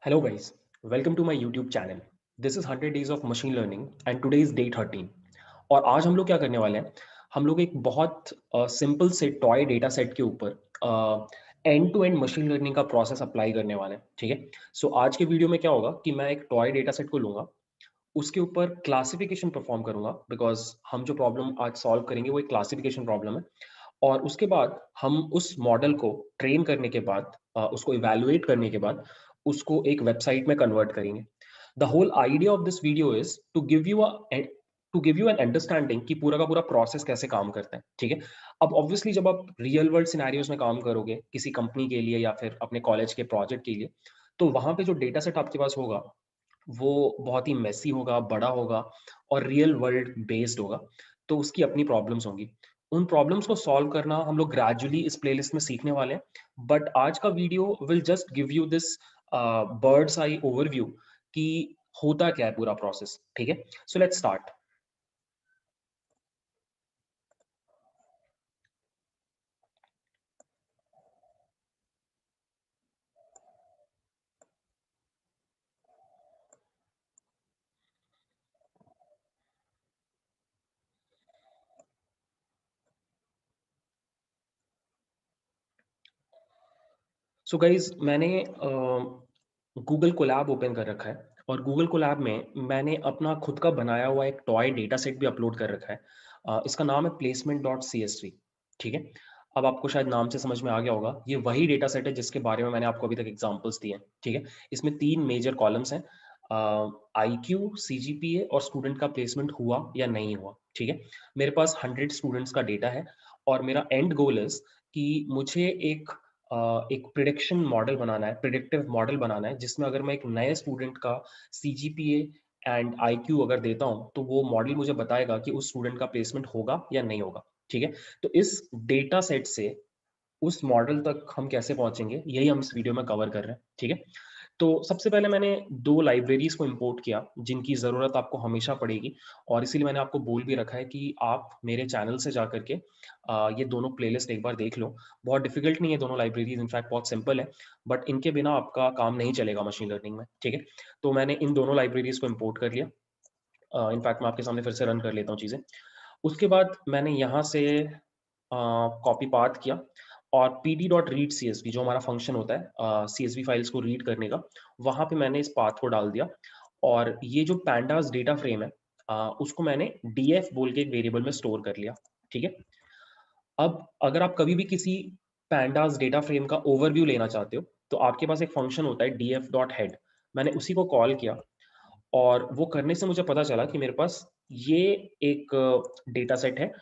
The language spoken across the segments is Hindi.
Hello guys, welcome to my YouTube channel. This is 100 days of machine learning and today is day 13. और आज हम लोग क्या करने वाले हैं? हम लोग एक बहुत सिंपल से टॉय डेटा सेट के ऊपर end to end machine learning का प्रोसेस अप्लाई करने वाले हैं, ठीक है? सो आज के वीडियो में क्या होगा कि मैं एक टॉय डेटा सेट को लूंगा, उसके ऊपर क्लासिफिकेशन परफॉर्म करूंगा बिकॉज हम जो प्रॉब्लम आज सॉल्व करेंगे वो एक क्लासिफिकेशन प्रॉब्लम है। और उसके बाद हम उस मॉडल को ट्रेन करने के बाद उसको इवैल्यूएट करने के बाद उसको एक वेबसाइट में कन्वर्ट करेंगे। The whole idea of this video is to give you an understanding कि पूरा का पूरा प्रोसेस कैसे काम करता है, ठीक है? अब ऑब्वियसली जब आप रियल वर्ल्ड सिनेरियोज में काम करोगे किसी कंपनी के लिए या फिर अपने कॉलेज के प्रोजेक्ट के लिए, तो वहां पे जो डेटा सेट आपके पास होगा वो बहुत ही मेसी होगा, बड़ा होगा और रियल वर्ल्ड बेस्ड होगा। तो उसकी अपनी प्रॉब्लम्स होंगी। उन प्रॉब्लम्स को सॉल्व करना हम लोग ग्रेजुअली इस प्लेलिस्ट में सीखने वाले हैं। बट आज का video will just give you this birds I overview कि होता क्या है पूरा प्रोसेस, ठीक है? So let's start. So guys मैंने गूगल कोलैब ओपन कर रखा है और गूगल कोलैब में मैंने अपना खुद का बनाया हुआ एक टॉय डेटा सेट भी अपलोड कर रखा है। इसका नाम है placement dot C S V, ठीक है? अब आपको शायद नाम से समझ में आ गया होगा, ये वही डेटा सेट है जिसके बारे में मैंने आपको अभी तक एग्जांपल्स दिए हैं, ठीक है? इसमें तीन मेजर कॉलम्स हैं, I Q, C G P A और स्टूडेंट का प्लेसमेंट हुआ या नहीं हुआ, ठीक है? मेरे पास 100 स्टूडेंट्स का डेटा है और मेरा एंड गोल इज कि मुझे एक प्रिडिक्शन मॉडल बनाना है, प्रिडिक्टिव मॉडल बनाना है, जिसमें अगर मैं एक नए स्टूडेंट का सीजीपीए एंड आईक्यू अगर देता हूं तो वो मॉडल मुझे बताएगा कि उस स्टूडेंट का प्लेसमेंट होगा या नहीं होगा, ठीक है? तो इस डेटा सेट से उस मॉडल तक हम कैसे पहुंचेंगे यही हम इस वीडियो में कवर कर रहे हैं, ठीक है? तो सबसे पहले मैंने दो लाइब्रेरीज को इंपोर्ट किया जिनकी ज़रूरत आपको हमेशा पड़ेगी और इसीलिए मैंने आपको बोल भी रखा है कि आप मेरे चैनल से जा करके ये दोनों प्लेलिस्ट एक बार देख लो। बहुत डिफिकल्ट नहीं है दोनों लाइब्रेरीज, इनफैक्ट बहुत सिंपल है, बट इनके बिना आपका काम नहीं चलेगा मशीन लर्निंग में, ठीक है? तो मैंने इन दोनों लाइब्रेरीज को इम्पोर्ट कर लिया। इनफैक्ट मैं आपके सामने फिर से रन कर लेता हूँ चीज़ें। उसके बाद मैंने यहाँ से कॉपी पाथ किया और pd dot read C S V जो हमारा फंक्शन होता है सी एस वी फाइल्स को रीड करने का, वहाँ पे मैंने इस पाथ को डाल दिया। और ये जो पैंडास डेटा फ्रेम है उसको मैंने df बोल के एक वेरिएबल में स्टोर कर लिया, ठीक है? अब अगर आप कभी भी किसी पैंडास डेटा फ्रेम का ओवरव्यू लेना चाहते हो तो आपके पास एक फंक्शन होता है df डॉट हेड। मैंने उसी को कॉल किया और वो करने से मुझे पता चला कि मेरे पास ये एक डेटा सेट है।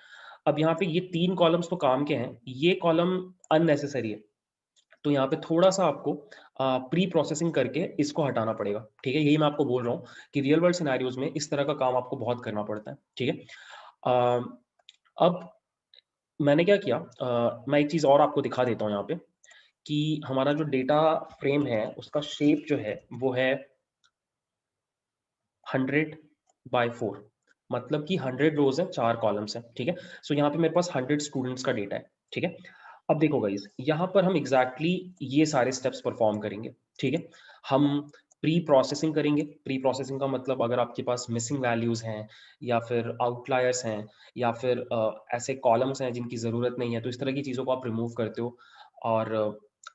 अब यहाँ पे ये तीन कॉलम्स तो काम के हैं, ये कॉलम अननेसेसरी है, तो यहाँ पे थोड़ा सा आपको प्री प्रोसेसिंग करके इसको हटाना पड़ेगा, ठीक है? यही मैं आपको बोल रहा हूँ कि रियल वर्ल्ड सिनेरियोज में इस तरह का काम आपको बहुत करना पड़ता है, ठीक है? अब मैंने क्या किया, मैं एक चीज़ और आपको दिखा देता हूँ यहाँ पे कि हमारा जो डेटा फ्रेम है उसका शेप जो है वो है 100 by 4, मतलब कि 100 रोज है, 4 कॉलम्स हैं, ठीक है? सो यहाँ पे मेरे पास 100 स्टूडेंट्स का डेटा है, ठीक है? अब देखो गाइस, यहाँ पर हम एग्जैक्टली ये सारे स्टेप्स परफॉर्म करेंगे, ठीक है? हम प्री प्रोसेसिंग करेंगे। प्री प्रोसेसिंग का मतलब अगर आपके पास मिसिंग वैल्यूज हैं या फिर आउटलायर्स हैं या फिर ऐसे कॉलम्स हैं जिनकी ज़रूरत नहीं है, तो इस तरह की चीज़ों को आप रिमूव करते हो और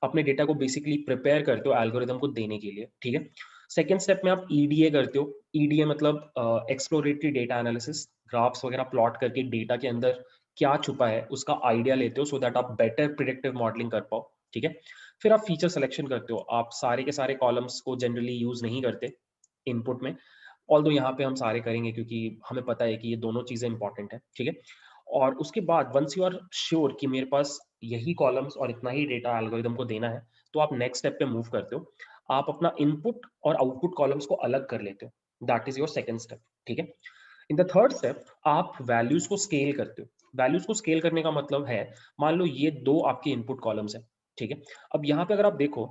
अपने डेटा को बेसिकली प्रिपेयर करते हो एल्गोरिदम को देने के लिए, ठीक है? सेकेंड स्टेप में आप ईडीए करते हो। ईडीए मतलब एक्सप्लोरेटरी डेटा एनालिसिस, ग्राफ्स वगैरह प्लॉट करके डेटा के अंदर क्या छुपा है उसका आइडिया लेते हो सो दैट आप बेटर प्रिडिक्टिव मॉडलिंग कर पाओ, ठीक है? फिर आप फीचर सिलेक्शन करते हो। आप सारे के सारे कॉलम्स को जनरली यूज नहीं करते इनपुट में, ऑल्दो यहाँ पे हम सारे करेंगे क्योंकि हमें पता है कि ये दोनों चीजें इंपॉर्टेंट है, ठीक है? और उसके बाद वंस यू आर श्योर कि मेरे पास यही कॉलम्स और इतना ही डेटा एल्गोरिदम को देना है, तो आप नेक्स्ट स्टेप पे मूव करते हो। आप अपना इनपुट और आउटपुट कॉलम्स को अलग कर लेते हो। That is your second step, ठीक है? इन द थर्ड स्टेप आप वैल्यूज को स्केल करते हो। वैल्यूज को स्केल करने का मतलब है, मान लो ये दो आपके इनपुट कॉलम्स है, ठीक है? अब यहाँ पे अगर आप देखो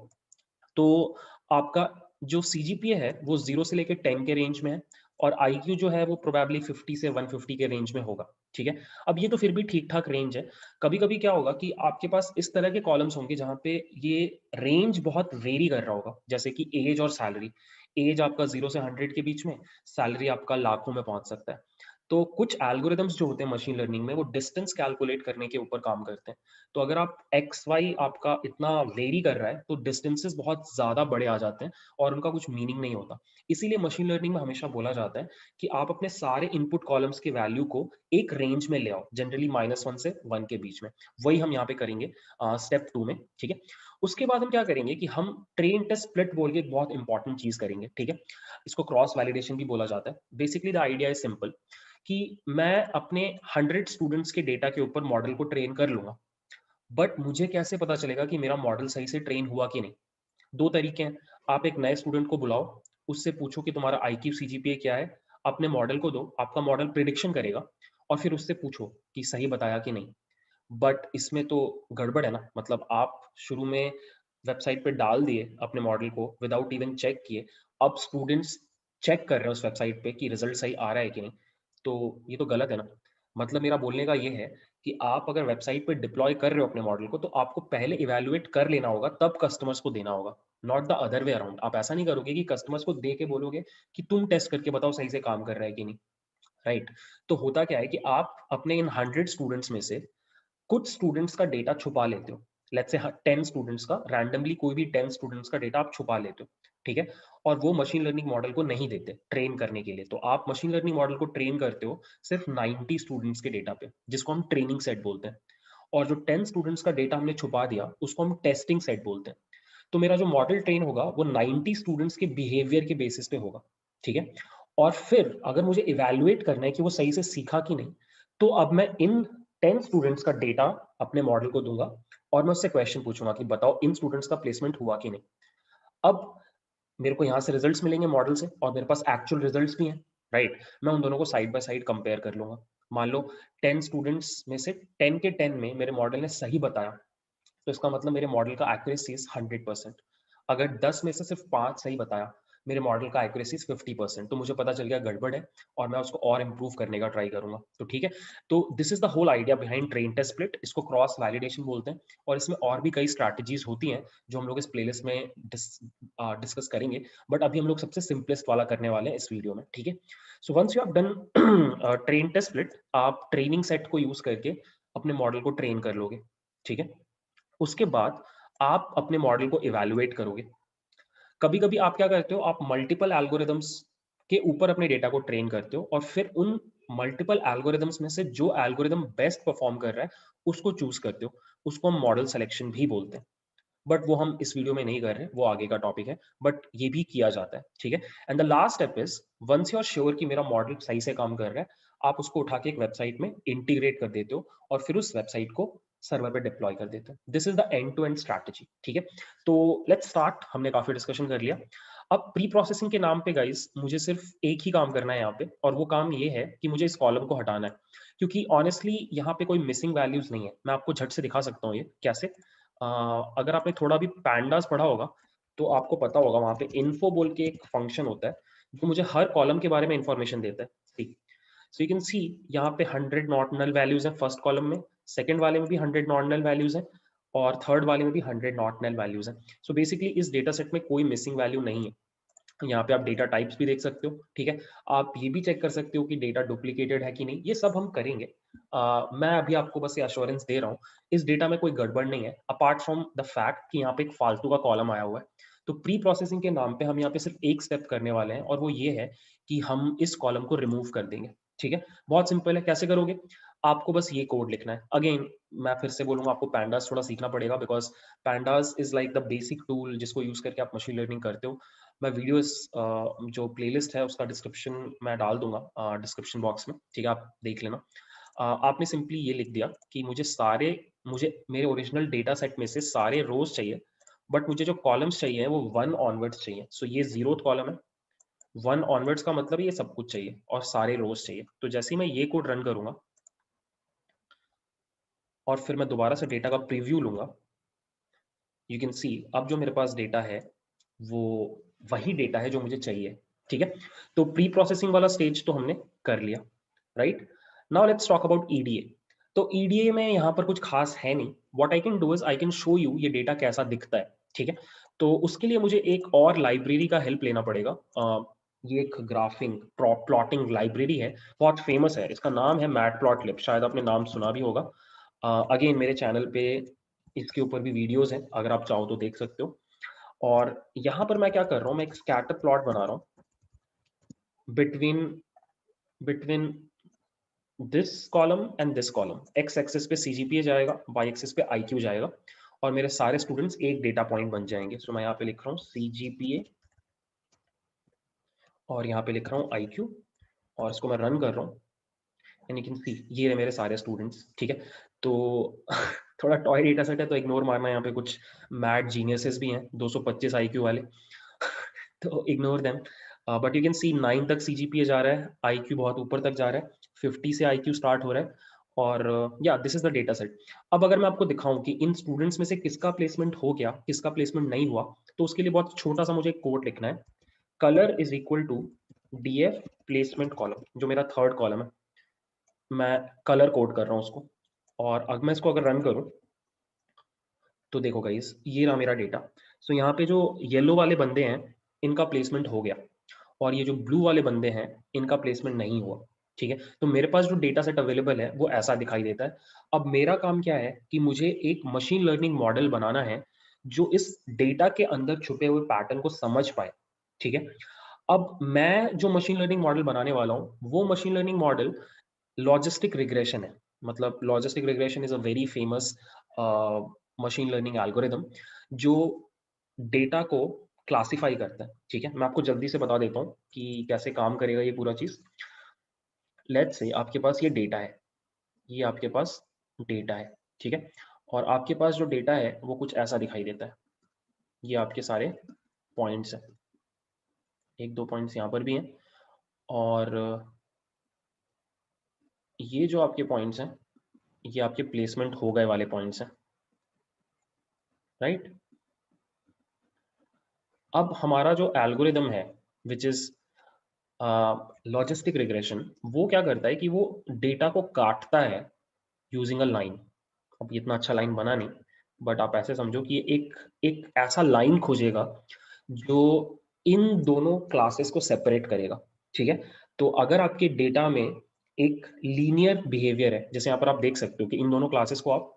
तो आपका जो सीजीपीए है वो 0 से लेकर 10 के रेंज में है और आईक्यू जो है वो प्रोबेबली 50 से 150 के रेंज में होगा, ठीक है। अब ये तो फिर भी ठीक ठाक रेंज है। कभी कभी क्या होगा कि आपके पास इस तरह के कॉलम्स होंगे जहाँ पे ये रेंज बहुत वेरी कर रहा होगा, जैसे कि एज और सैलरी। एज आपका 0 से 100 के बीच में, सैलरी आपका लाखों में पहुंच सकता है। तो कुछ एल्गोरिदम्स जो होते हैं मशीन लर्निंग में, वो डिस्टेंस कैलकुलेट करने के ऊपर काम करते हैं। तो अगर आप एक्स वाई आपका इतना वेरी कर रहा है तो डिस्टेंसेस बहुत ज्यादा बड़े आ जाते हैं और उनका कुछ मीनिंग नहीं होता। इसीलिए मशीन लर्निंग में हमेशा बोला जाता है कि आप अपने सारे इनपुट कॉलम्स की वैल्यू को एक रेंज में ले आओ, जनरली -1 से 1 के बीच में। वही हम यहाँ पे करेंगे स्टेप 2 में, ठीक है। उसके बाद हम क्या करेंगे कि हम ट्रेन टेस्ट स्प्लिट बोल के एक बहुत इंपॉर्टेंट चीज करेंगे, ठीक है। इसको क्रॉस वैलिडेशन भी बोला जाता है। Basically the idea is simple कि मैं अपने 100 स्टूडेंट्स के डेटा के ऊपर मॉडल को ट्रेन कर लूंगा, बट मुझे कैसे पता चलेगा कि मेरा मॉडल सही से ट्रेन हुआ कि नहीं? दो तरीके हैं। आप एक नए स्टूडेंट को बुलाओ, उससे पूछो कि तुम्हारा आईक्यू सीजीपीए क्या है, अपने मॉडल को दो, आपका मॉडल प्रिडिक्शन करेगा, और फिर उससे पूछो कि सही बताया कि नहीं। बट इसमें तो गड़बड़ है ना, मतलब आप शुरू में वेबसाइट पे डाल दिए अपने मॉडल को विदाउट इवन चेक किए। अब स्टूडेंट्स चेक कर रहे हैं उस वेबसाइट पे कि रिजल्ट सही आ रहा है कि नहीं। तो ये तो गलत है ना। मतलब मेरा बोलने का ये है कि आप अगर वेबसाइट पे डिप्लॉय कर रहे हो अपने मॉडल को, तो आपको पहले इवैल्यूएट कर लेना होगा, तब कस्टमर्स को देना होगा, not the other way around. आप ऐसा नहीं करोगे कि कस्टमर्स को दे के बोलोगे कि तुम टेस्ट करके बताओ सही से काम कर रहा है कि नहीं, राइट। तो होता क्या है कि आप अपने इन 100 स्टूडेंट्स में से कुछ स्टूडेंट्स का डेटा छुपा लेते हो। लेट्स से 10 स्टूडेंट्स का, रैंडमली कोई भी 10 स्टूडेंट्स का डेटा आप छुपा लेते हो, ठीक है। और वो मशीन लर्निंग मॉडल को नहीं देते ट्रेन करने के लिए। तो आप मशीन लर्निंग मॉडल को ट्रेन करते हो सिर्फ 90 स्टूडेंट्स के डेटा पे, जिसको हम ट्रेनिंग सेट बोलते हैं। और जो 10 स्टूडेंट्स का डेटा हमने छुपा दिया, उसको हम टेस्टिंग सेट बोलते हैं। तो मेरा जो मॉडल ट्रेन होगा वो 90 स्टूडेंट्स के बिहेवियर के बेसिस पे होगा, ठीक है। और फिर अगर मुझे इवैल्यूएट करना है कि वो सही से सीखा कि नहीं, तो अब मैं इन 10 स्टूडेंट्स का डेटा अपने मॉडल को दूंगा और मैं उससे क्वेश्चन पूछूंगा कि बताओ इन स्टूडेंट्स का प्लेसमेंट हुआ कि नहीं। अब मेरे को यहाँ से रिजल्ट्स मिलेंगे मॉडल से, और मेरे पास एक्चुअल रिजल्ट्स भी हैं, राइट। मैं उन दोनों को साइड बाय साइड कंपेयर कर लूंगा। मान लो 10 स्टूडेंट्स में से 10 के 10 में मेरे मॉडल ने सही बताया, तो इसका मतलब मेरे मॉडल का एक्यूरेसी इज 100%। अगर 10 में से सिर्फ 5 सही बताया, मेरे मॉडल का एक्यूरेसी इज 50%, तो मुझे पता चल गया गड़बड़ है, और मैं उसको और इंप्रूव करने का ट्राई करूंगा। तो ठीक है। तो this is the whole idea behind train test split. इसको क्रॉस वैलिडेशन बोलते हैं, और इसमें और भी कई स्ट्रैटेजीज होती हैं जो हम लोग इस प्लेलिस्ट में डिस्कस करेंगे। बट अभी हम लोग सबसे सिंपलेस्ट वाला करने वाले हैं इस वीडियो में, ठीक है। So once you have done train test split, आप ट्रेनिंग सेट को यूज करके अपने मॉडल को ट्रेन कर लोगे, ठीक है। उसके बाद आप अपने मॉडल को इवैल्यूएट करोगे। कभी कभी आप क्या करते हो, आप मल्टीपल एल्गोरिदम्स के ऊपर अपने डेटा को ट्रेन करते हो, और फिर उन मल्टीपल एल्गोरिदम्स में से जो एल्गोरिदम बेस्ट परफॉर्म कर रहा है उसको चूज करते हो। उसको हम मॉडल सिलेक्शन भी बोलते हैं। बट वो हम इस वीडियो में नहीं कर रहे, वो आगे का टॉपिक है, बट ये भी किया जाता है, ठीक है। And the last step is, once you are sure कि मेरा मॉडल सही से काम कर रहा है, आप उसको उठा के एक वेबसाइट में इंटीग्रेट कर देते हो, और फिर उस वेबसाइट को सर्वर पे डिप्लॉय कर देते हो। This is the end to end strategy, ठीक है। तो लेट्स स्टार्ट। हमने काफी डिस्कशन कर लिया। अब प्री प्रोसेसिंग के नाम पे गाइस मुझे सिर्फ एक ही काम करना है यहाँ पे, और वो काम ये है कि मुझे इस कॉलम को हटाना है। क्योंकि ऑनेस्टली यहाँ पे कोई मिसिंग वैल्यूज नहीं है। मैं आपको झट से दिखा सकता हूँ ये कैसे। अगर आपने थोड़ा भी पैंडास पढ़ा होगा, तो आपको पता होगा वहां पे इन्फो बोल के एक फंक्शन होता है जो मुझे हर कॉलम के बारे में इंफॉर्मेशन देता है, ठीक। सो यू कैन सी यहाँ पे 100 नॉट नल वैल्यूज हैं फर्स्ट कॉलम में, सेकंड वाले में भी 100 नॉट नल वैल्यूज हैं, और थर्ड वाले में भी 100 नॉट नल वैल्यूज हैं। सो बेसिकली इस डेटा सेट में कोई मिसिंग वैल्यू नहीं है। यहाँ पे आप डेटा टाइप्स भी देख सकते हो, ठीक है। आप ये भी चेक कर सकते हो कि डेटा डुप्लीकेटेड है कि नहीं। ये सब हम करेंगे। मैं अभी आपको बस ये अश्योरेंस दे रहा हूँ, इस डेटा में कोई गड़बड़ नहीं है, अपार्ट फ्रॉम द फैक्ट कि यहाँ पे एक फालतू का कॉलम आया हुआ है। तो प्री प्रोसेसिंग के नाम पे हम यहाँ पे सिर्फ एक स्टेप करने वाले हैं, और वो ये है कि हम इस कॉलम को रिमूव कर देंगे, ठीक है। बहुत सिंपल है। कैसे करोगे? आपको बस ये कोड लिखना है। अगेन मैं फिर से बोलूंगा, आपको पैंडास थोड़ा सीखना पड़ेगा, because pandas is like the basic tool जिसको यूज करके आप मशीन लर्निंग करते हो। मैं वीडियोस जो प्लेलिस्ट है उसका डिस्क्रिप्शन मैं डाल दूंगा डिस्क्रिप्शन बॉक्स में, ठीक है, आप देख लेना। आपने सिंपली ये लिख दिया कि मुझे मेरे ओरिजिनल डेटा सेट में से सारे रोज चाहिए, बट मुझे जो कॉलम्स चाहिए वो 1 ऑनवर्ड्स चाहिए। सो ये 0th कॉलम है, 1 ऑनवर्ड्स का मतलब ये सब कुछ चाहिए और सारे रोज चाहिए। तो जैसे ही मैं ये कोड रन करूंगा और फिर मैं दोबारा से डेटा का प्रीव्यू लूंगा, यू कैन सी अब जो मेरे पास डेटा है वो वही डेटा है जो मुझे चाहिए। ठीक है। तो प्री प्रोसेसिंग वाला स्टेज तो हमने कर लिया, right. Now let's talk about EDA. तो ईडीए में यहाँ पर कुछ खास है नहीं। What I can do is I can show you ये डेटा कैसा दिखता है, ठीक है। तो उसके लिए मुझे एक और लाइब्रेरी का हेल्प लेना पड़ेगा। ये एक ग्राफिंग प्लॉटिंग लाइब्रेरी है, बहुत फेमस है, इसका नाम है मैटप्लॉटलिब, शायद आपने नाम सुना भी होगा। अगेन मेरे चैनल पे इसके ऊपर भी वीडियोस हैं, अगर आप चाहो तो देख सकते हो। और यहाँ पर मैं क्या कर रहा हूँ, मैं एक स्कैटर प्लॉट बना रहा हूँ between this column and this column. X axis पे सीजीपीए जाएगा, वाई एक्सिस पे आईक्यू जाएगा, और मेरे सारे स्टूडेंट्स एक डेटा पॉइंट बन जाएंगे। सो मैं यहाँ पे लिख रहा हूँ सीजीपीए और यहाँ पे लिख रहा हूँ आईक्यू, और इसको मैं रन कर रहा हूँ एंड यू कैन सी ये रहे मेरे सारे स्टूडेंट्स, ठीक है। तो थोड़ा टॉय डेटा सेट है तो इग्नोर मारना, यहाँ पे कुछ मैड जीनियसेस भी हैं 225 आईक्यू वाले तो ignore them. But you can see 9 तक सीजीपीए जा रहा है, आईक्यू बहुत ऊपर तक जा रहा है, 50 से आईक्यू स्टार्ट हो रहा है, और या this is the data set. अब अगर मैं आपको दिखाऊं कि इन स्टूडेंट्स में से किसका प्लेसमेंट हो गया, किसका प्लेसमेंट नहीं हुआ, तो उसके लिए बहुत छोटा सा मुझे एक कोड लिखना है। Colour is equal to DF placement column, जो मेरा थर्ड कॉलम है, मैं कलर कोड कर रहा हूँ उसको। और अब मैं इसको अगर रन करूँ तो देखो गाइस, ये रहा मेरा डेटा। सो यहाँ पे जो येलो वाले बंदे हैं इनका प्लेसमेंट हो गया, और ये जो ब्लू वाले बंदे हैं इनका प्लेसमेंट नहीं हुआ, ठीक है। तो मेरे पास जो डेटा सेट अवेलेबल है वो ऐसा दिखाई देता है। अब मेरा काम क्या है कि मुझे एक मशीन लर्निंग मॉडल बनाना है जो इस डेटा के अंदर छुपे हुए पैटर्न को समझ पाए, ठीक है। अब मैं जो मशीन लर्निंग मॉडल बनाने वाला हूँ वो machine learning model logistic regression है। मतलब logistic regression is a very famous machine learning algorithm जो डेटा को क्लासिफाई करता है, ठीक है। मैं आपको जल्दी से बता देता हूँ कि कैसे काम करेगा ये पूरा चीज। लेट्स से आपके पास ये डेटा है, ये आपके पास डेटा है, ठीक है। और आपके पास जो डेटा है वो कुछ ऐसा दिखाई देता है। ये आपके सारे पॉइंट्स हैं, एक दो पॉइंट्स यहाँ पर भी हैं, और ये जो आपके पॉइंट्स हैं ये आपके प्लेसमेंट हो गए वाले पॉइंट्स हैं, राइट। अब हमारा जो एल्गोरिदम है विच इज लॉजिस्टिक रिग्रेशन, वो क्या करता है कि वो डेटा को काटता है यूजिंग अ लाइन। अब ये इतना अच्छा लाइन बना नहीं, बट आप ऐसे समझो कि एक एक ऐसा लाइन खोजेगा जो इन दोनों क्लासेस को सेपरेट करेगा, ठीक है। तो अगर आपके डेटा में एक लीनियर बिहेवियर है, जैसे यहाँ पर आप देख सकते हो कि इन दोनों क्लासेस को आप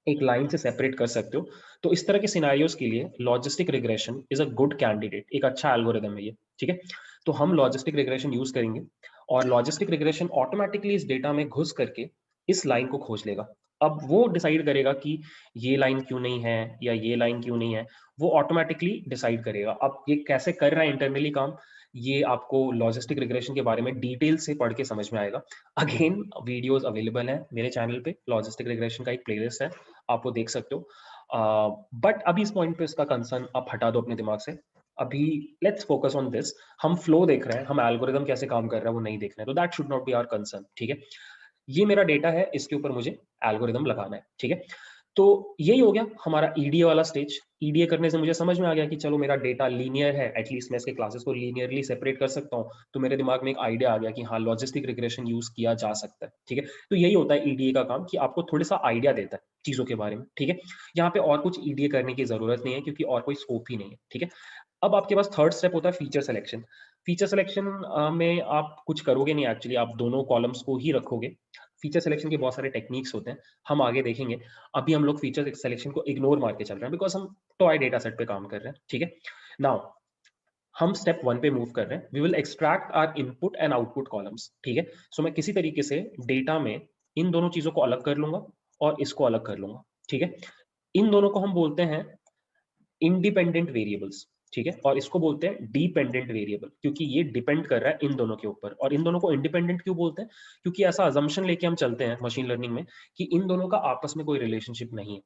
एक लाइन से सेपरेट कर सकते हो, तो इस तरह के सिनारियोज के लिए logistic regression is a good candidate, एक अच्छा एल्गोरिदम है ये, ठीक है। तो हम लॉजिस्टिक रिग्रेशन यूज करेंगे, और लॉजिस्टिक रिग्रेशन ऑटोमेटिकली इस डेटा में घुस करके इस लाइन को खोज लेगा। अब वो डिसाइड करेगा कि ये लाइन क्यों नहीं है या ये लाइन क्यों नहीं है, वो ऑटोमेटिकली डिसाइड करेगा। अब ये कैसे कर रहा है इंटरनली काम, ये आपको लॉजिस्टिक रिग्रेशन के बारे में डिटेल से पढ़ के समझ में आएगा। अगेन वीडियोस अवेलेबल हैं मेरे चैनल पे, लॉजिस्टिक रिग्रेशन का एक प्लेलिस्ट है, आप वो देख सकते हो। बट अभी इस पॉइंट पे इसका कंसर्न आप हटा दो अपने दिमाग से। अभी लेट्स फोकस ऑन दिस, हम फ्लो देख रहे हैं, हम एल्गोरिदम कैसे काम कर रहा है वो नहीं देख रहे हैं, तो that should not be our concern, ठीक है। ये मेरा डेटा है, इसके ऊपर मुझे एल्गोरिदम लगाना है, ठीक है। तो यही हो गया हमारा ईडीए वाला स्टेज। ईडीए करने से मुझे समझ में आ गया कि चलो मेरा डेटा लीनियर है, एटलीस्ट मैं इसके क्लासेस को लीनियरली सेपरेट कर सकता हूँ। तो मेरे दिमाग में एक आइडिया आ गया कि हाँ लॉजिस्टिक रिग्रेशन यूज किया जा सकता है, ठीक है। तो यही होता है ईडीए का काम, कि आपको थोड़ा सा आइडिया देता है चीजों के बारे में, ठीक है। यहाँ पे और कुछ ईडीए करने की जरूरत नहीं है, क्योंकि और कोई स्कोप ही नहीं है, ठीक है। अब आपके पास थर्ड स्टेप होता है फीचर सिलेक्शन। फीचर सिलेक्शन में आप कुछ करोगे नहीं एक्चुअली, आप दोनों कॉलम्स को ही रखोगे। फीचर सिलेक्शन के बहुत सारे टेक्निक्स होते हैं, हम आगे देखेंगे। अभी हम लोग फीचर सिलेक्शन को इग्नोर मार के चल रहे हैं, बिकॉज हम टॉय डेटा सेट पे काम कर रहे हैं, ठीक है। नाउ हम स्टेप 1 पे मूव कर रहे हैं, we will extract our input and output columns, ठीक है। सो मैं किसी तरीके से डेटा में इन दोनों चीजों को अलग कर लूंगा और इसको अलग कर लूंगा, ठीक है। इन दोनों को हम बोलते हैं इंडिपेंडेंट वेरिएबल्स, ठीक है। और इसको बोलते हैं डिपेंडेंट वेरिएबल, क्योंकि ये डिपेंड कर रहा है इन दोनों के ऊपर। और इन दोनों को इंडिपेंडेंट क्यों बोलते हैं, क्योंकि ऐसा अजम्पशन लेके हम चलते हैं मशीन लर्निंग में कि इन दोनों का आपस में कोई रिलेशनशिप नहीं है,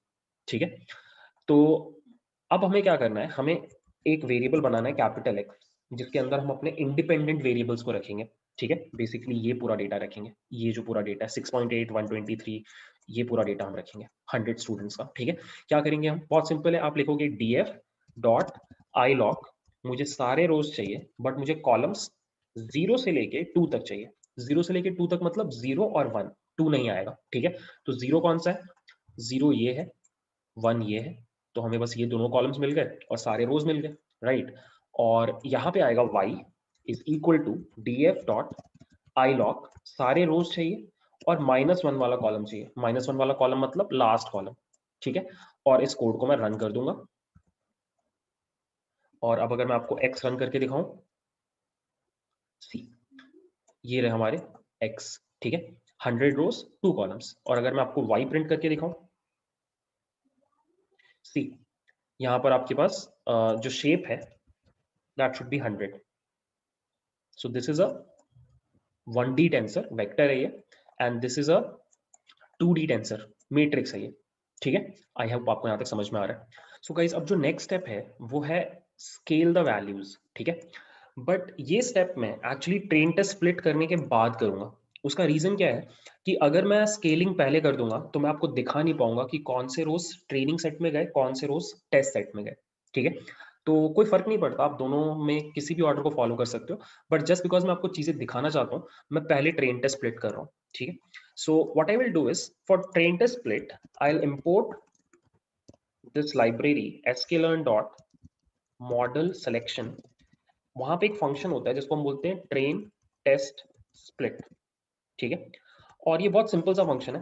ठीक है। तो अब हमें क्या करना है, हमें एक वेरिएबल बनाना है कैपिटल एक्स, जिसके अंदर हम अपने इंडिपेंडेंट वेरिएबल्स को रखेंगे, ठीक है। बेसिकली ये पूरा डेटा रखेंगे, ये जो पूरा डेटा है 6.8 123, ये पूरा डेटा हम रखेंगे 100 स्टूडेंट्स का, ठीक है। क्या करेंगे हम, बहुत सिंपल है, आप लिखोगे df डॉट आई लॉग मुझे सारे रोज चाहिए, बट मुझे कॉलम्स 0 से लेके 2 तक चाहिए। 0 से लेके 2 तक मतलब 0 और 1, 2 नहीं आएगा, ठीक है। तो 0 कौन सा है? 0 ये है, 1 ये है, तो हमें बस ये दोनों कॉलम्स मिल गए और सारे रोज मिल गए, राइट। और यहाँ पे आएगा y is equal to df dot I log, सारे रोज चाहिए और -1 वाला कॉलम चाहिए। -1 वाला कॉलम मतलब लास्ट कॉलम, ठीक है। और इस कोड को मैं रन कर दूंगा, और अब अगर मैं आपको x रन करके दिखाऊं, सी, ये रहे हमारे x, ठीक है। 100 रोज 2 कॉलम्स। और अगर मैं आपको y प्रिंट करके दिखाऊं, सी, यहाँ पर आपके पास जो शेप है that should be 100। So this is a 1D tensor, vector है ये, and this is a 2D tensor, matrix है ये, ठीक है। आई होप आपको यहाँ तक समझ में आ रहा है। सो गाइस, अब जो नेक्स्ट स्टेप है वो है स्केल द वैल्यूज, ठीक है। बट ये स्टेप मैं एक्चुअली ट्रेन टेस्ट स्प्लिट करने के बाद करूंगा। उसका रीजन क्या है कि अगर मैं स्केलिंग पहले कर दूंगा तो मैं आपको दिखा नहीं पाऊंगा कि कौन से रोज ट्रेनिंग सेट में गए, कौन से रोज टेस्ट सेट में गए, ठीक है। तो कोई फर्क नहीं पड़ता, आप दोनों में किसी भी ऑर्डर को फॉलो कर सकते हो, बट जस्ट बिकॉज मैं आपको चीजें दिखाना चाहता हूँ, मैं पहले ट्रेन टेस्ट स्प्लिट कर रहा हूँ, ठीक है। So what I will do is, for train test split I will import this library sklearn dot model selection. वहां पे एक फंक्शन होता है जिसको हम बोलते हैं ट्रेन टेस्ट स्प्लिट, ठीक है। और ये बहुत सिंपल सा फंक्शन है।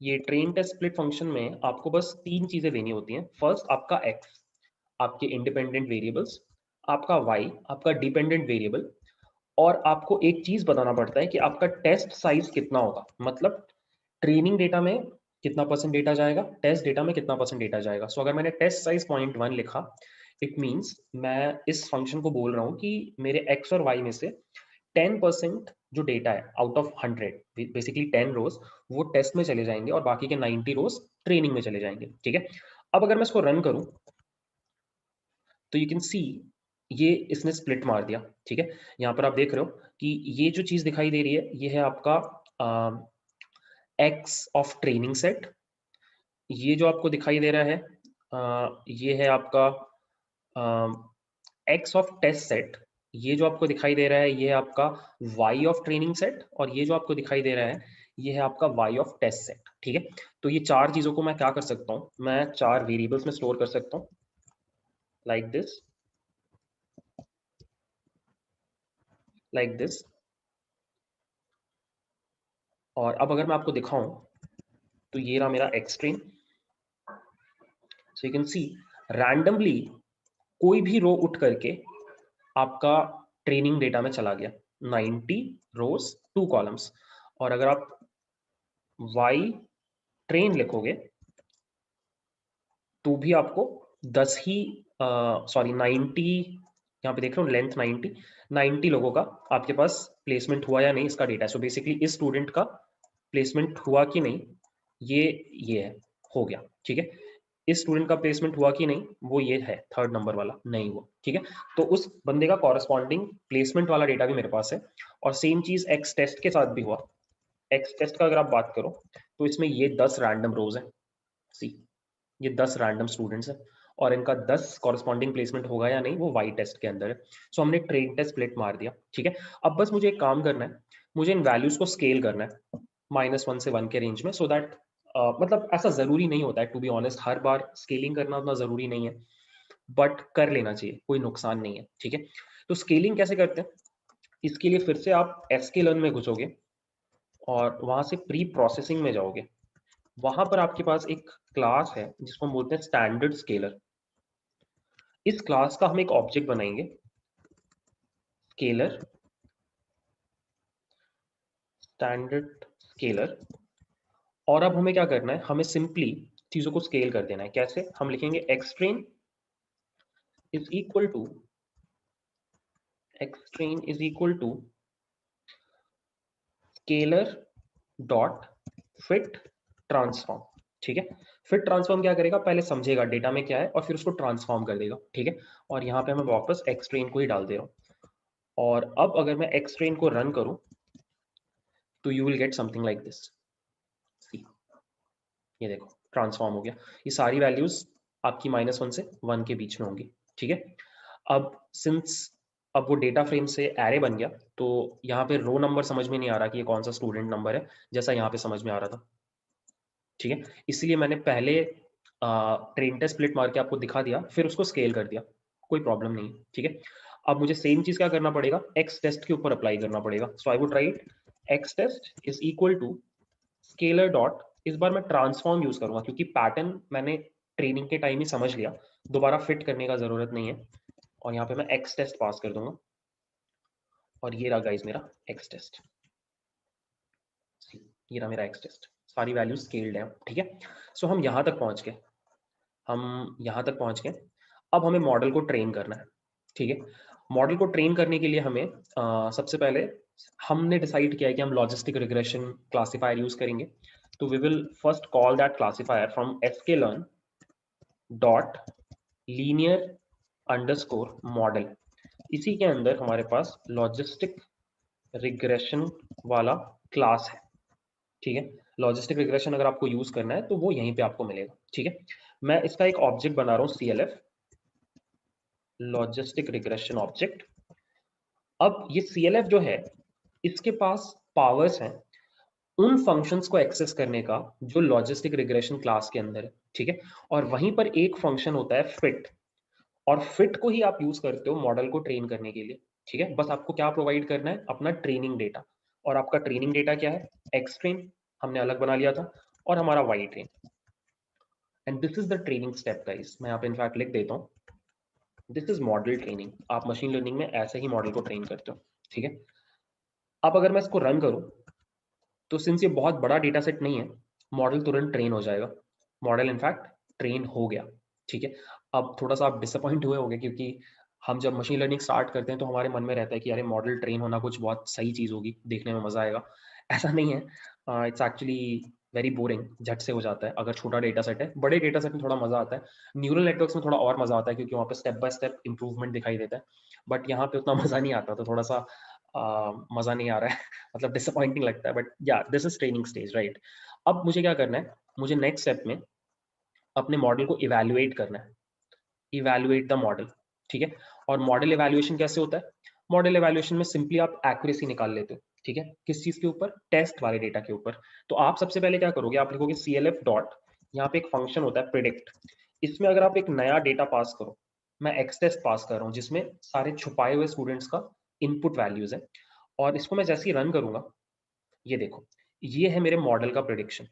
ये ट्रेन टेस्ट स्प्लिट फंक्शन में आपको बस 3 चीजें देनी होती हैं। फर्स्ट आपका x, आपके इंडिपेंडेंट वेरिएबल्स, आपका y, आपका डिपेंडेंट वेरिएबल, और आपको एक चीज बताना पड़ता है कि आपका टेस्ट साइज कितना होगा, मतलब ट्रेनिंग डेटा में कितना परसेंट डेटा जाएगा, टेस्ट डेटा में कितना परसेंट डेटा जाएगा। सो अगर मैंने टेस्ट साइज 0.1 लिखा, इट मीन्स मैं इस फंक्शन को बोल रहा हूँ कि मेरे x और y में से 10% जो डेटा है आउट ऑफ 100, बेसिकली 10 रोज, वो टेस्ट में चले जाएंगे और बाकी के 90 रोज ट्रेनिंग में चले जाएंगे, ठीक है। अब अगर मैं इसको रन करूं तो यू कैन सी ये इसने स्प्लिट मार दिया, ठीक है। यहाँ पर आप देख रहे हो कि ये जो चीज दिखाई दे रही है ये है आपका एक्स ऑफ ट्रेनिंग सेट। ये जो आपको दिखाई दे रहा है ये है आपका एक्स ऑफ टेस्ट सेट। ये जो आपको दिखाई दे रहा है ये है आपका y ऑफ ट्रेनिंग सेट, और ये जो आपको दिखाई दे रहा है ये है आपका y ऑफ टेस्ट सेट, ठीक है। तो ये चार चीजों को मैं क्या कर सकता हूँ, मैं चार वेरिएबल्स में स्टोर कर सकता हूँ, लाइक दिस, लाइक दिस। और अब अगर मैं आपको दिखाऊं तो ये रहा मेरा x train. So you can see randomly कोई भी रो उठ करके आपका ट्रेनिंग डेटा में चला गया, 90 रोज 2 कॉलम्स। और अगर आप y ट्रेन लिखोगे तो भी आपको 10 ही, सॉरी 90, यहाँ पे देख रहे हो लेंथ 90 लोगों का आपके पास प्लेसमेंट हुआ या नहीं इसका डेटा है। सो बेसिकली इस स्टूडेंट का प्लेसमेंट हुआ कि नहीं, ये है, हो गया, ठीक है। इस स्टूडेंट का प्लेसमेंट हुआ कि नहीं, वो ये है थर्ड नंबर वाला, नहीं हुआ, ठीक है। तो उस बंदे का कॉरेस्पॉन्डिंग प्लेसमेंट वाला डेटा भी मेरे पास है। और सेम चीज एक्स टेस्ट के साथ भी हुआ। एक्स टेस्ट का अगर आप बात करो तो इसमें ये 10 रैंडम रोज है, सी, ये 10 रैंडम स्टूडेंट्स हैं और इनका 10 कॉरेस्पॉन्डिंग प्लेसमेंट होगा या नहीं वो वाई टेस्ट के अंदर है। सो हमने ट्रेन टेस्ट स्प्लिट मार दिया, ठीक है। अब बस मुझे एक काम करना है, मुझे इन वैल्यूज को स्केल करना है -1 से 1 के रेंज में, सो दैट मतलब ऐसा जरूरी नहीं होता है, टू बी ऑनेस्ट, हर बार स्केलिंग करना उतना जरूरी नहीं है, बट कर लेना चाहिए, कोई नुकसान नहीं है, ठीक है। तो स्केलिंग कैसे करते हैं, इसके लिए फिर से आप sklearn में घुसोगे और वहां से प्री प्रोसेसिंग में जाओगे। वहां पर आपके पास एक क्लास है जिसको हम बोलते हैं स्टैंडर्ड स्केलर। इस क्लास का हम एक ऑब्जेक्ट बनाएंगे, स्केलर, स्टैंडर्ड स्केलर। और अब हमें क्या करना है, हमें सिंपली चीजों को स्केल कर देना है। कैसे, हम लिखेंगे X train is equal to, X train is equal to scalar dot fit transform, ठीक है। फिट ट्रांसफॉर्म क्या करेगा, पहले समझेगा डेटा में क्या है और फिर उसको ट्रांसफॉर्म कर देगा, ठीक है। और यहाँ पे मैं वापस एक्स ट्रेन को ही डाल दे रहा हूँ। और अब अगर मैं एक्स ट्रेन को रन करूं तो you will get something like this, see, ये देखो ट्रांसफॉर्म हो गया। ये सारी वैल्यूज आपकी -1 से 1 के बीच में होंगी, ठीक है। अब सिंस अब वो डेटा फ्रेम से एरे बन गया, तो यहाँ पे रो नंबर समझ में नहीं आ रहा कि ये कौन सा स्टूडेंट नंबर है, जैसा यहाँ पे समझ में आ रहा था। ठीक है, इसलिए मैंने पहले ट्रेन टेस्ट स्प्लिट मार के आपको दिखा दिया, फिर उसको स्केल कर दिया, कोई प्रॉब्लम नहीं है। ठीक है, अब मुझे सेम चीज क्या करना पड़ेगा, एक्स टेस्ट के ऊपर अप्लाई करना पड़ेगा। So I would write X test is equal to scalar dot, इस बार मैं ट्रांसफॉर्म यूज करूंगा क्योंकि पैटर्न मैंने ट्रेनिंग के टाइम ही समझ लिया, दोबारा फिट करने का जरूरत नहीं है। और यहाँ पे मैं एक्स टेस्ट पास कर दूंगा, और ये रहा गाइस मेरा एक्स टेस्ट, ये रहा मेरा एक्स टेस्ट, सारी वैल्यू स्केल्ड है। ठीक है, सो हम यहाँ तक पहुँच गए, हम यहाँ तक पहुँच गए। अब हमें मॉडल को ट्रेन करना है। ठीक है, मॉडल को ट्रेन करने के लिए हमें सबसे पहले हमने डिसाइड किया है कि हम लॉजिस्टिक रिग्रेशन क्लासिफायर यूज करेंगे। तो we will first call that classifier from sklearn dot linear underscore model. इसी के अंदर हमारे पास लॉजिस्टिक रिग्रेशन वाला क्लास है। ठीक है, लॉजिस्टिक रिग्रेशन अगर आपको यूज करना है तो वो यहीं पे आपको मिलेगा। ठीक है, मैं इसका एक ऑब्जेक्ट बना रहा हूँ CLF लॉजिस्टिक रिग्रेशन ऑब्जेक्ट। अब ये CLF जो है, इसके पास पावर्स हैं उन फंक्शंस को एक्सेस करने का जो लॉजिस्टिक रिग्रेशन क्लास के अंदर है। ठीक है, और वहीं पर एक फंक्शन होता है फिट, और फिट को ही आप यूज करते हो मॉडल को ट्रेन करने के लिए। ठीक है, बस आपको क्या प्रोवाइड करना है, अपना ट्रेनिंग डेटा। और आपका ट्रेनिंग डेटा क्या है, एक्स ट्रेन हमने अलग बना लिया था, और हमारा Y train. And this is the training step guys, मैं यहाँ पे इनफैक्ट लिख देता हूँ, दिस इज मॉडल ट्रेनिंग। आप मशीन लर्निंग में ऐसे ही मॉडल को ट्रेन करते हो। ठीक है, अब अगर मैं इसको रन करूँ, तो सिंस ये बहुत बड़ा डेटा सेट नहीं है, मॉडल तुरंत ट्रेन हो जाएगा। मॉडल इनफैक्ट ट्रेन हो गया। ठीक है, अब थोड़ा सा आप डिसअपॉइंट हुए होंगे क्योंकि हम जब मशीन लर्निंग स्टार्ट करते हैं तो हमारे मन में रहता है कि अरे मॉडल ट्रेन होना कुछ बहुत सही चीज़ होगी, देखने में मजा आएगा। ऐसा नहीं है, इट्स एक्चुअली वेरी बोरिंग, झट से हो जाता है अगर छोटा डेटा सेट है। बड़े डेटा सेट में थोड़ा मजा आता है, न्यूरल नेटवर्क्स में थोड़ा और मजा आता है क्योंकि वहाँ पे स्टेप बाय स्टेप इंप्रूवमेंट दिखाई देता है। बट यहाँ पे उतना मजा नहीं आता, तो थोड़ा सा मजा नहीं आ रहा है मतलब डिसअपॉइंटिंग लगता है। But yeah this is training stage, right. अब मुझे क्या करना है, मुझे नेक्स्ट स्टेप में अपने मॉडल को इवैल्यूएट करना है, इवैल्यूएट द मॉडल। ठीक है, और मॉडल इवैल्यूएशन कैसे होता है, मॉडल इवैल्यूएशन में सिंपली आप एक्यूरेसी निकाल लेते हो। ठीक है, किस चीज के ऊपर, टेस्ट वाले डेटा के ऊपर। तो आप सबसे पहले क्या करोगे, आप लिखोगे CLF डॉट, यहाँ पे एक फंक्शन होता है प्रिडिक्ट, इसमें अगर आप एक नया डेटा पास करो, मैं एक्स टेस्ट पास कर रहा हूँ जिसमें सारे छुपाए हुए स्टूडेंट्स का इनपुट वैल्यूज है, और इसको मैं जैसे ही रन करूंगा, ये देखो, ये है मेरे मॉडल का प्रिडिक्शन।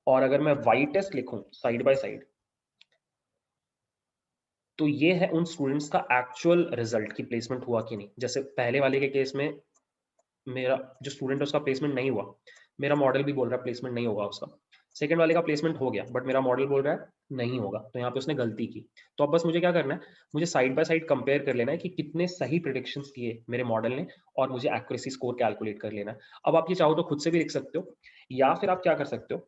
और अगर मैं वाई टेस्ट लिखूं साइड बाय साइड, तो ये है उन स्टूडेंट्स का एक्चुअल रिजल्ट की प्लेसमेंट हुआ कि नहीं। जैसे पहले वाले के केस में मेरा जो स्टूडेंट है उसका प्लेसमेंट नहीं हुआ, मेरा मॉडल भी बोल रहा है प्लेसमेंट नहीं होगा उसका। सेकंड वाले का प्लेसमेंट हो गया बट मेरा मॉडल बोल रहा है नहीं होगा, तो यहाँ पे उसने गलती की। तो अब बस मुझे क्या करना है, मुझे साइड बाय साइड कंपेयर कर लेना है कि कितने सही प्रिडिक्शंस किए मेरे मॉडल ने, और मुझे एक्यूरेसी स्कोर कैलकुलेट कर लेना है। अब आप ये चाहो तो खुद से भी लिख सकते हो, या फिर आप क्या कर सकते हो,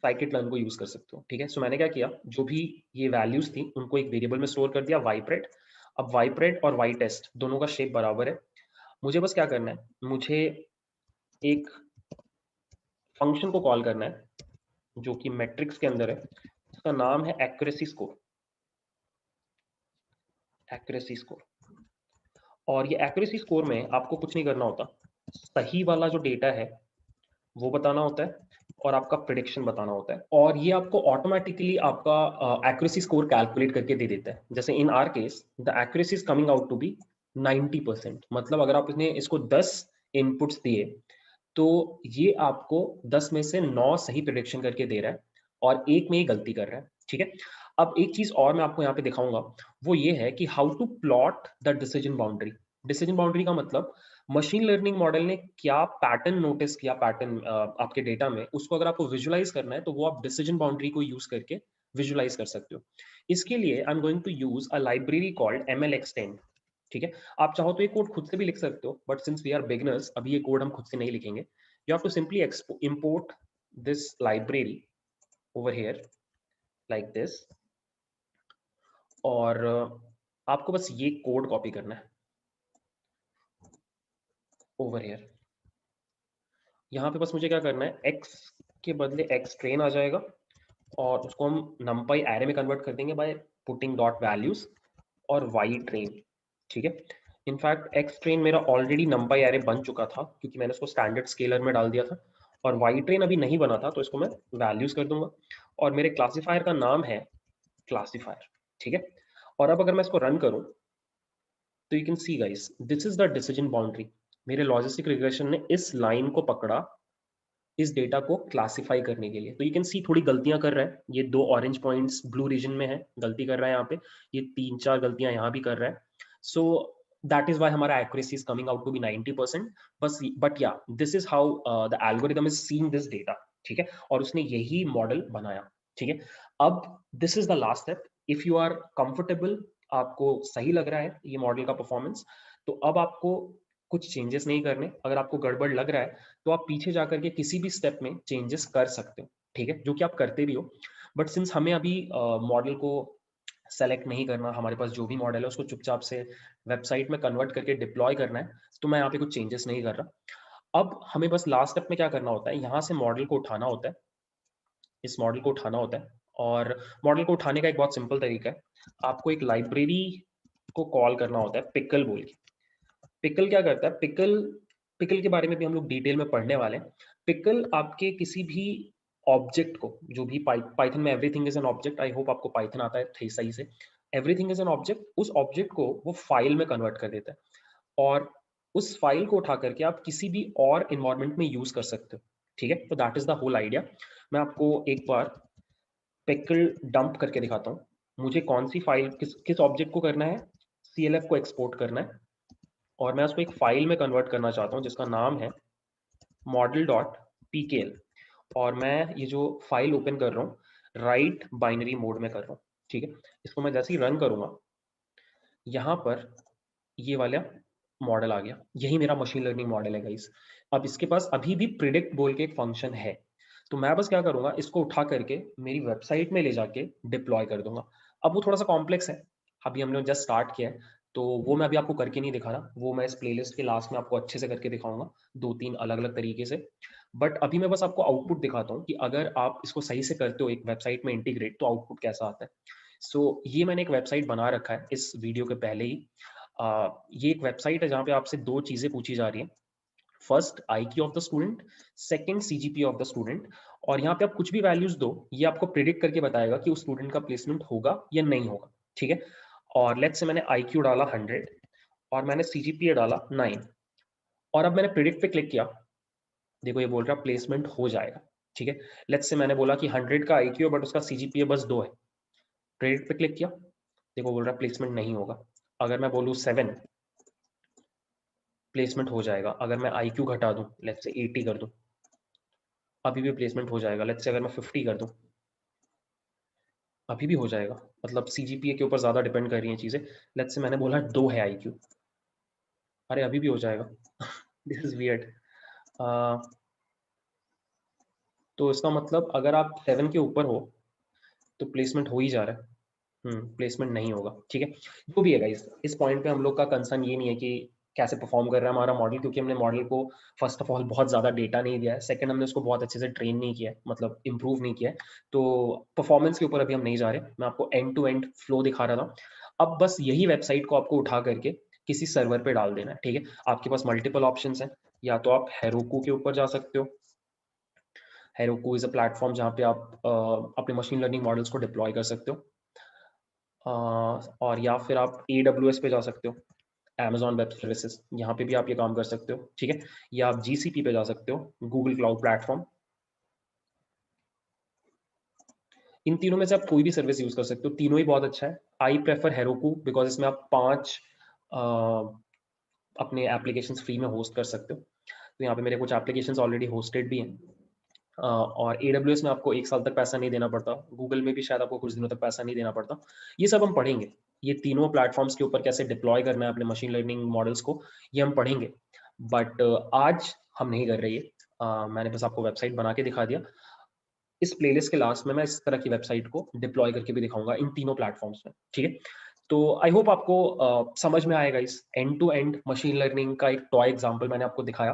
साइकिट लर्न को यूज कर सकते हो। ठीक है, सो मैंने क्या किया, जो भी ये वैल्यूज थी उनको एक वेरिएबल में स्टोर कर दिया, वाईप्रेड। अब वाईप्रेड और वाई टेस्ट दोनों का शेप बराबर है, मुझे बस क्या करना है, मुझे एक फंक्शन को कॉल करना है जो कि मैट्रिक्स के अंदर है, उसका नाम है एक्यूरेसी स्कोर, एक्यूरेसी स्कोर। और ये एक्यूरेसी स्कोर में आपको कुछ नहीं करना होता, सही वाला जो डेटा है वो बताना होता है, और आपका प्रिडिक्शन बताना होता है, और ये आपको ऑटोमेटिकली आपका एक्यूरेसी स्कोर कैलकुलेट करके दे देता है। जैसे in our case the accuracy is coming out to be 90%, मतलब अगर आप इसको 10 इनपुट्स दिए तो ये आपको 10 में से 9 सही प्रिडिक्शन करके दे रहा है, और एक में ही गलती कर रहा है। ठीक है, अब एक चीज और मैं आपको यहाँ पे दिखाऊंगा, वो ये है कि how to plot the decision boundary. Decision boundary का मतलब मशीन लर्निंग मॉडल ने क्या पैटर्न नोटिस किया, पैटर्न आपके डेटा में, उसको अगर आपको विजुलाइज करना है तो वो आप डिसीजन बाउंड्री को यूज करके विजुलाइज कर सकते हो। इसके लिए I am going to use a library called MLExtend। ठीक है, आप चाहो तो ये कोड खुद से भी लिख सकते हो, but since we are beginners अभी ये कोड हम खुद से नहीं लिखेंगे। You have to simply import this library over here like this, और आपको बस ये कोड कॉपी करना है ओवर हियर। यहाँ पे बस मुझे क्या करना है, x के बदले x ट्रेन आ जाएगा, और उसको हम numpy एरे में कन्वर्ट कर देंगे बाय पुटिंग डॉट वैल्यूज, और वाई ट्रेन, ठीक है। इनफैक्ट एक्स ट्रेन मेरा ऑलरेडी नंपाई एरे बन चुका था क्योंकि मैंने उसको स्टैंडर्ड स्केलर में डाल दिया था, और वाई ट्रेन अभी नहीं बना था, तो इसको मैं वैल्यूज कर दूंगा, और मेरे क्लासीफायर का नाम है क्लासीफायर, ठीक है। और अब अगर मैं इसको रन करूं तो you can see guys, this is the decision boundary. मेरे लॉजिस्टिक रिग्रेशन ने इस लाइन को पकड़ा इस डेटा को क्लासिफाई करने के लिए। तो यू कैन सी थोड़ी गलतियां कर रहा है, ये 2 ऑरेंज पॉइंट्स ब्लू रीजन में है, गलती कर रहा है यहाँ पे, ये 3-4 गलतियां यहाँ भी कर रहा है। सो दैट इज वाई हमारा accuracy is coming out to be 90%। बस but yeah this is how the algorithm is seeing this data, ठीक है, और उसने यही मॉडल बनाया, ठीक है। अब this is the last step. If you are comfortable, आपको सही लग रहा है ये मॉडल का परफॉर्मेंस, तो अब आपको कुछ चेंजेस नहीं करने। अगर आपको गड़बड़ लग रहा है तो आप पीछे जाकर के किसी भी स्टेप में चेंजेस कर सकते हो, ठीक है, जो कि आप करते भी हो। बट सिंस हमें अभी मॉडल को सेलेक्ट नहीं करना, हमारे पास जो भी मॉडल है उसको चुपचाप से वेबसाइट में कन्वर्ट करके डिप्लॉय करना है, तो मैं यहाँ पे कुछ चेंजेस नहीं कर रहा। अब हमें बस लास्ट स्टेप में क्या करना होता है, यहाँ से मॉडल को उठाना होता है, इस मॉडल को उठाना होता है। और मॉडल को उठाने का एक बहुत सिंपल तरीका है, आपको एक लाइब्रेरी को कॉल करना होता है पिकल बोल के। पिकल क्या करता है, पिकल पिकल के बारे में भी हम लोग डिटेल में पढ़ने वाले हैं। पिकल आपके किसी भी ऑब्जेक्ट को, जो भी पाइथन में everything is an object, I hope आपको पाइथन आता है थे सही से, एवरीथिंग इज एन ऑब्जेक्ट, उस ऑब्जेक्ट को वो फाइल में कन्वर्ट कर देता है, और उस फाइल को उठा करके आप किसी भी और इन्वायरमेंट में यूज कर सकते हो, ठीक है। तो that is the whole idea. मैं आपको एक बार पिकल डंप करके दिखाता हूँ। मुझे कौन सी फाइल, किस किस ऑब्जेक्ट को करना है, CLF को एक्सपोर्ट करना है, और मैं उसको एक फाइल में कन्वर्ट करना चाहता हूँ जिसका नाम है model.pkl। और मैं ये जो फाइल ओपन कर रहा हूँ राइट बाइनरी मोड में कर रहा हूँ, ठीक है। इसको मैं जैसे ही रन करूंगा, यहाँ पर ये वाला मॉडल आ गया, यही मेरा मशीन लर्निंग मॉडल है गाइस। अब इसके पास अभी भी प्रिडिक्ट बोल के एक फंक्शन है, तो मैं बस क्या करूंगा, इसको उठा करके मेरी वेबसाइट में ले जाके डिप्लॉय कर दूंगा। अब वो थोड़ा सा कॉम्प्लेक्स है, अभी हमने जस्ट स्टार्ट किया है, तो वो मैं अभी आपको करके नहीं दिखा रहा, वो मैं इस प्लेलिस्ट के लास्ट में आपको अच्छे से करके दिखाऊंगा 2-3 अलग अलग तरीके से। बट अभी मैं बस आपको आउटपुट दिखाता हूँ कि अगर आप इसको सही से करते हो एक वेबसाइट में इंटीग्रेट, तो आउटपुट कैसा आता है। ये मैंने एक वेबसाइट बना रखा है इस वीडियो के पहले ही। ये एक वेबसाइट है जहाँ पे आपसे 2 चीजें पूछी जा रही हैं, first IQ of the student, second CGPA of the student. और यहाँ पे आप कुछ भी वैल्यूज दो, ये आपको प्रिडिक्ट करके बताएगा कि उस स्टूडेंट का प्लेसमेंट होगा या नहीं होगा, ठीक है। और लेट्स से मैंने IQ डाला 100 और मैंने CGPA डाला 9, और अब मैंने प्रिडिक्ट पे क्लिक किया, देखो ये बोल रहा प्लेसमेंट हो जाएगा, ठीक है। लेट्स से मैंने बोला कि 100 का IQ है बट उसका CGPA बस 2 है, प्रिडिक्ट पे क्लिक किया, देखो बोल रहा प्लेसमेंट नहीं होगा। अगर मैं बोलूँ 7, प्लेसमेंट हो जाएगा। अगर मैं IQ घटा दूं, लेट्स से 80 कर दूं, अभी भी प्लेसमेंट हो जाएगा। लेट्स से अगर मैं 50 कर दूं, अभी भी हो जाएगा। मतलब CGPA के ऊपर ज्यादा डिपेंड कर रही हैं चीजें। लेट्स से मैंने बोला 2 है IQ, अरे अभी भी हो जाएगा। This is weird. तो इसका मतलब अगर आप 7 के ऊपर हो तो प्लेसमेंट हो ही जा रहा है, प्लेसमेंट नहीं होगा, ठीक है। जो भी है गाइस, इस पॉइंट पे हम लोग का कंसर्न ये नहीं है कि कैसे परफॉर्म कर रहा है हमारा मॉडल, क्योंकि हमने मॉडल को फर्स्ट ऑफ ऑल बहुत ज्यादा डेटा नहीं दिया है, सेकंड हमने उसको बहुत अच्छे से ट्रेन नहीं किया है, मतलब इंप्रूव नहीं किया है। तो परफॉर्मेंस के ऊपर अभी हम नहीं जा रहे, मैं आपको एंड टू एंड फ्लो दिखा रहा था। अब बस यही वेबसाइट को आपको उठा करके किसी सर्वर पे डाल देना है, ठीक है। आपके पास मल्टीपल ऑप्शंस हैं, या तो आप हेरोकू के ऊपर जा सकते हो। हेरोकू इज अ प्लेटफॉर्म जहाँ पे आप अपने मशीन लर्निंग मॉडल्स को डिप्लॉय कर सकते हो। और या फिर आप AWS पे जा सकते हो, Amazon वेब सर्विसेज, यहाँ पे भी आप ये काम कर सकते हो, ठीक है। या आप GCP पे जा सकते हो, गूगल क्लाउड प्लेटफॉर्म। इन तीनों में से आप कोई भी सर्विस यूज कर सकते हो, तीनों ही बहुत अच्छा है। आई प्रेफर हेरोकू बिकॉज इसमें आप 5 अपने एप्लीकेशंस फ्री में होस्ट कर सकते हो। तो यहाँ पे मेरे कुछ एप्लीकेशंस ऑलरेडी होस्टेड भी हैं। और AWS में आपको 1 साल तक पैसा नहीं देना पड़ता, गूगल में भी शायद आपको कुछ दिनों तक पैसा नहीं देना पड़ता। ये सब हम पढ़ेंगे, ये तीनों प्लेटफॉर्म्स के ऊपर कैसे डिप्लॉय करना है अपने मशीन लर्निंग मॉडल्स को, ये हम पढ़ेंगे। बट आज हम नहीं कर रहे ये। मैंने बस आपको वेबसाइट बना के दिखा दिया। इस प्लेलिस्ट के लास्ट में मैं इस तरह की वेबसाइट को डिप्लॉय करके भी दिखाऊंगा इन तीनों प्लेटफॉर्म्स में, ठीक है। तो आई होप आपको समझ में आएगा, इस end to end machine learning का एक टॉय एग्जांपल मैंने आपको दिखाया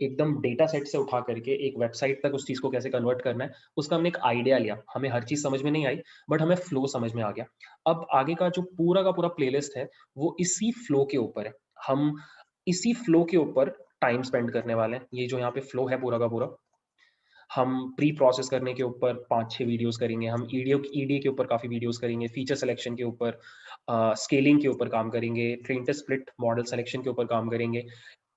एकदम डेटा सेट से उठा करके एक वेबसाइट तक उस चीज को कैसे कन्वर्ट करना है, उसका हमने एक आइडिया लिया। हमें हर चीज समझ में नहीं आई, बट हमें फ्लो समझ में आ गया। अब आगे का जो पूरा का पूरा प्लेलिस्ट है वो इसी फ्लो के ऊपर है। हम इसी फ्लो के ऊपर टाइम स्पेंड करने वाले हैं। ये जो यहाँ पे फ्लो है पूरा का पूरा, हम प्री प्रोसेस करने के ऊपर 5-6 वीडियोस करेंगे, हम ईडीए के ऊपर काफी वीडियोस करेंगे, फीचर सिलेक्शन के ऊपर, स्केलिंग के ऊपर काम करेंगे, train test split model selection के ऊपर काम करेंगे,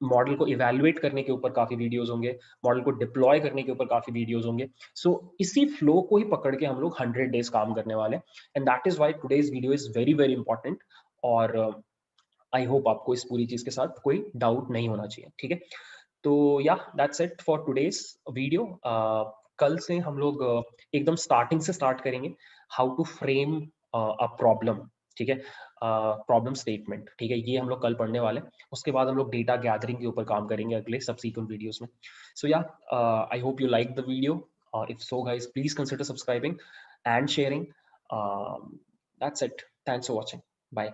मॉडल को इवैल्यूएट करने के ऊपर काफी वीडियोस होंगे, मॉडल को डिप्लॉय करने के ऊपर काफी वीडियोस होंगे। सो इसी फ्लो को ही पकड़ के हम लोग 100 डेज काम करने वाले हैं, and that is why today's video is very very important. और आई होप आपको इस पूरी चीज के साथ कोई डाउट नहीं होना चाहिए, ठीक है। तो yeah that's it for today's video. कल से हम लोग एकदम स्टार्टिंग से स्टार्ट करेंगे, how to frame a problem, ठीक है, प्रॉब्लम स्टेटमेंट, ठीक है, ये हम लोग कल पढ़ने वाले हैं। उसके बाद हम लोग डेटा गैदरिंग के ऊपर काम करेंगे अगले सबसीक्वेंट वीडियोस में। सो या I hope you like the video, if so guys please consider subscribing and sharing. That's it. Thanks for watching. Bye.